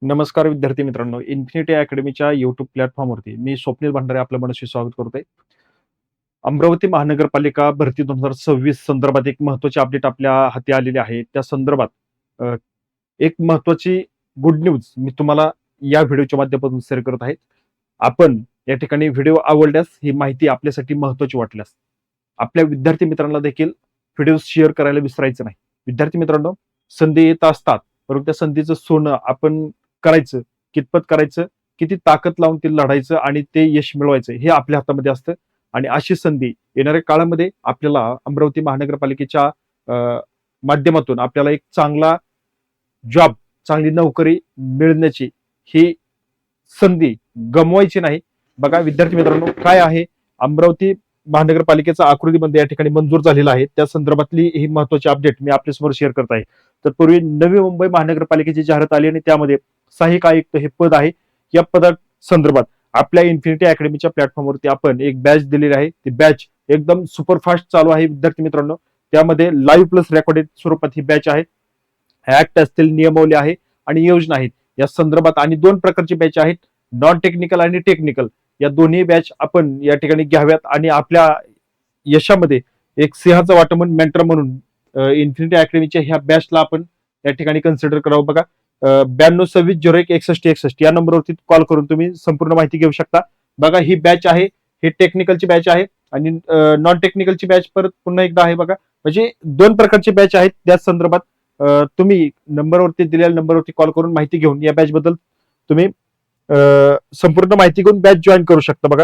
नमस्कार विद्यार्थी मित्रांनो, इन्फिनिटी अकॅडमीच्या युट्यूब प्लॅटफॉर्मवरती मी स्वप्नील भंडारे आपलं मनस्वी स्वागत करतोय. अमरावती महानगरपालिका भरती 2026 संदर्भात एक महत्त्वाची अपडेट आपल्या हाती आलेली आहे. त्या संदर्भात अ, एक महत्त्वाची गुड न्यूज मी तुम्हाला या व्हिडिओच्या माध्यमातून शेअर करत आहे. आपण या ठिकाणी व्हिडिओ आवडल्यास, ही माहिती आपल्यासाठी महत्त्वाची वाटल्यास आपल्या विद्यार्थी मित्रांना देखील व्हिडिओ शेअर करायला विसरायचं नाही. विद्यार्थी मित्रांनो, संधी येत असतात, परंतु त्या संधीचं सोनं आपण करायचं, कितपत करायचं, किती ताकद लावून ते लढायचं आणि ते यश मिळवायचं हे आपल्या हातामध्ये असतं. आणि अशी संधी येणाऱ्या काळामध्ये आपल्याला अमरावती महानगरपालिकेच्या माध्यमातून आपल्याला एक चांगला जॉब, चांगली नोकरी मिळण्याची ही संधी गमवायची नाही. बघा विद्यार्थी मित्रांनो, काय आहे, अमरावती महानगरपालिकेचा आकृतीमध्ये या ठिकाणी मंजूर झालेला आहे. त्या संदर्भातली ही महत्वाची अपडेट मी आपल्यासमोर शेअर करत आहे. तर पूर्वी नवी मुंबई महानगरपालिकेची जाहिरात आली आणि त्यामध्ये सहाय्यक आयुक्त हे पद आहे. या पदा संदर्भात आपल्या इन्फिनिटी अकॅडमीच्या प्लॅटफॉर्मवरती आपण एक बॅच दिलेली आहे. ती बॅच एकदम सुपरफास्ट चालू आहे विद्यार्थी मित्रांनो. त्यामध्ये लाईव्ह प्लस रेकॉर्डेड स्वरूपात ही बॅच आहे. ऍक्ट असतील, नियमावली आहे आणि योजना आहेत या संदर्भात. आणि दोन प्रकारची बॅच आहेत, नॉन टेक्निकल आणि टेक्निकल. या दोन्ही बॅच आपण या ठिकाणी घ्याव्यात आणि आपल्या यशामध्ये एक सिंहाचा वाटा म्हणून मेंटर म्हणून इन्फिनिटी अकॅडमीच्या ह्या बॅचला आपण या ठिकाणी कन्सिडर करावं. बघा 9226016161 या नंबरवरती कॉल करून तुम्ही संपूर्ण माहिती घेऊ शकता. बघा ही बॅच आहे, ही टेक्निकलची बॅच आहे आणि नॉन टेक्निकलची बॅच परत पुन्हा एकदा आहे. बघा म्हणजे दोन प्रकारची बॅच आहेत. त्या संदर्भात तुम्ही नंबरवरती दिलेल्या नंबरवरती कॉल करून माहिती घेऊन या बॅच बद्दल तुम्ही संपूर्ण माहिती घेऊन बॅच जॉईन करू शकता. बघा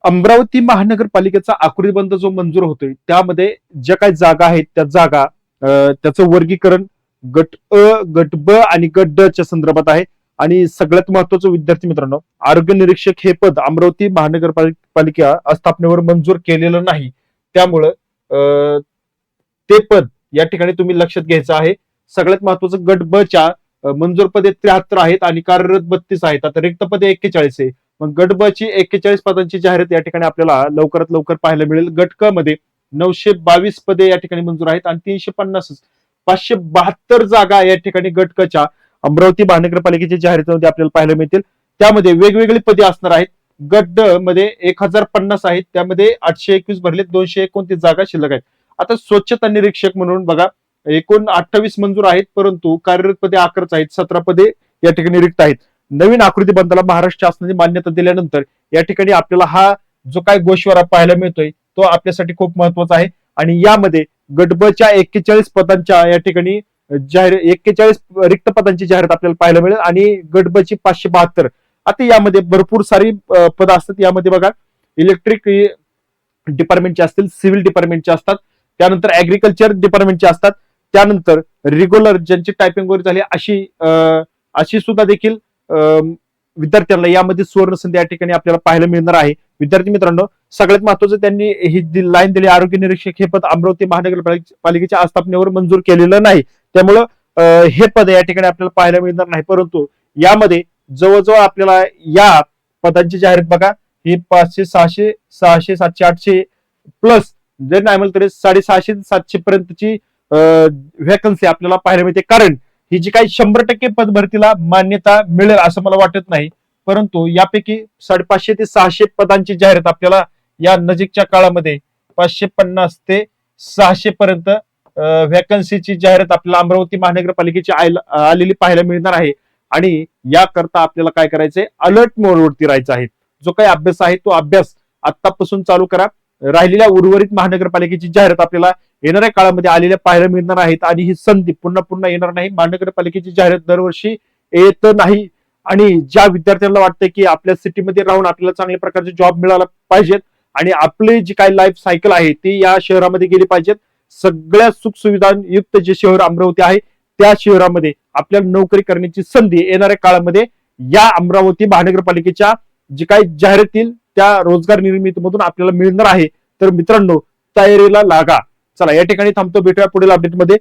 अमरावती महानगरपालिकेचा आकृतीबंध जो मंजूर होतोय त्यामध्ये ज्या काही जागा आहेत त्या जागा त्याचं वर्गीकरण गट अ, गट ब आणि गट ड च्या संदर्भात आहे. आणि सगळ्यात महत्वाचं विद्यार्थी मित्रांनो, आरोग्य निरीक्षक हे पद अमरावती महानगरपालिका स्थापनेवर मंजूर केलेलं नाही. त्यामुळं ते पद या ठिकाणी तुम्ही लक्षात घ्यायचं आहे. सगळ्यात महत्वाचं गट ब च्या मंजूर पदे 73 आहेत आणि कार्यरत 32 आहेत. आता रिक्त पदे 41 आहे. मग गट ब ची 41 पदांची जाहिरात या ठिकाणी आपल्याला लवकरात लवकर पाहायला मिळेल. गट क मध्ये 922 पदे या ठिकाणी मंजूर आहेत आणि 350 572 जागा या ठिकाणी गट क च्या अमरावती महानगरपालिकेच्या जाहिरातीमध्ये आपल्याला पाहायला मिळतील. त्यामध्ये वेगवेगळी पदे असणार आहेत. गट ड मध्ये 1050 आहेत, त्यामध्ये 821 भरले, 229 जागा शिल्लक आहेत. आता स्वच्छता निरीक्षक म्हणून बघा एकूण 28 मंजूर आहेत, परंतु कार्यरत पदे 11 आहेत, 17 पदे या ठिकाणी रिक्त आहेत. नवीन आकृतीबंधाला महाराष्ट्र शासनाने मान्यता दिल्यानंतर या ठिकाणी आपल्याला हा जो काय गोषवारा पाहायला मिळतोय तो आपल्यासाठी खूप महत्वाचा आहे. आणि यामध्ये गट ब च्या 41 पदांच्या या ठिकाणी 41 रिक्त पदांची जाहिरात आपल्याला पाहायला मिळेल आणि गट ब ची 572. आता यामध्ये भरपूर सारी पदं असतात. यामध्ये बघा इलेक्ट्रिक डिपार्टमेंटचे असतील, सिव्हिल डिपार्टमेंटचे असतात, त्यानंतर ऍग्रिकल्चर डिपार्टमेंटचे असतात, त्यानंतर रेग्युलर ज्यांची टायपिंग वगैरे झाली अशी सुद्धा देखील विद्यार्थ्यांना यामध्ये सुवर्ण संधी या ठिकाणी आपल्याला पाहायला मिळणार आहे. विद्यार्थी मित्रांनो, सगळ्यात महत्वाचं त्यांनी ही लाईन दिली, आरोग्य निरीक्षक हे पद अमरावती महानगरपालिकेच्या आस्थापनेवर मंजूर केलेलं नाही. त्यामुळं हे पद या ठिकाणी आपल्याला पाहायला मिळणार नाही. परंतु यामध्ये जवळजवळ आपल्याला या पदांची जाहिरात बघा, ही 500 600 600 700 800 प्लस जर नाही म्हणलं तरी 650 700 पर्यंतची व्हॅकन्सी आपल्याला पाहायला मिळते. कारण ही जी काही 100% पद भरतीला मान्यता मिळेल असं मला वाटत नाही. परंतु यापैकी 550 ते 600 पदांची जाहिरात आपल्याला या नजीकच्या काळामध्ये 550 ते 600 पर्यंत व्हॅकन्सीची जाहिरात आपल्याला अमरावती महानगरपालिकेची आलेली पाहायला मिळणार आहे. आणि याकरता आपल्याला काय करायचंय, अलर्ट मोडवरती राहायचं आहे. जो काही अभ्यास आहे तो अभ्यास आतापासून चालू करा. राहिलेल्या उर्वरित महानगरपालिकेची जाहिरात आपल्याला येणाऱ्या काळामध्ये आलेल्या पाहायला मिळणार आहेत. आणि ही संधी पुन्हा पुन्हा येणार नाही. महानगरपालिकेची जाहिरात दरवर्षी येत नाही. आणि ज्या विद्यार्थ्यांना वाटतं की आपल्या सिटीमध्ये राहून आपल्याला चांगल्या प्रकारचे जॉब मिळाला पाहिजेत आणि आपली जी काही लाईफ सायकल आहे ती या शहरामध्ये गेली पाहिजेत, सगळ्या सुखसुविधा युक्त जे शहर अमरावती आहे त्या शहरामध्ये आपल्याला नोकरी करण्याची संधी येणाऱ्या काळामध्ये या अमरावती महानगरपालिकेच्या जी काही जाहिरात येईल त्या रोजगार निर्मितीमधून आपल्याला मिळणार आहे. तर मित्रांनो, तयारीला लागा. चला या ठिकाणी थांबतो, भेटूया पुढील अपडेटमध्ये.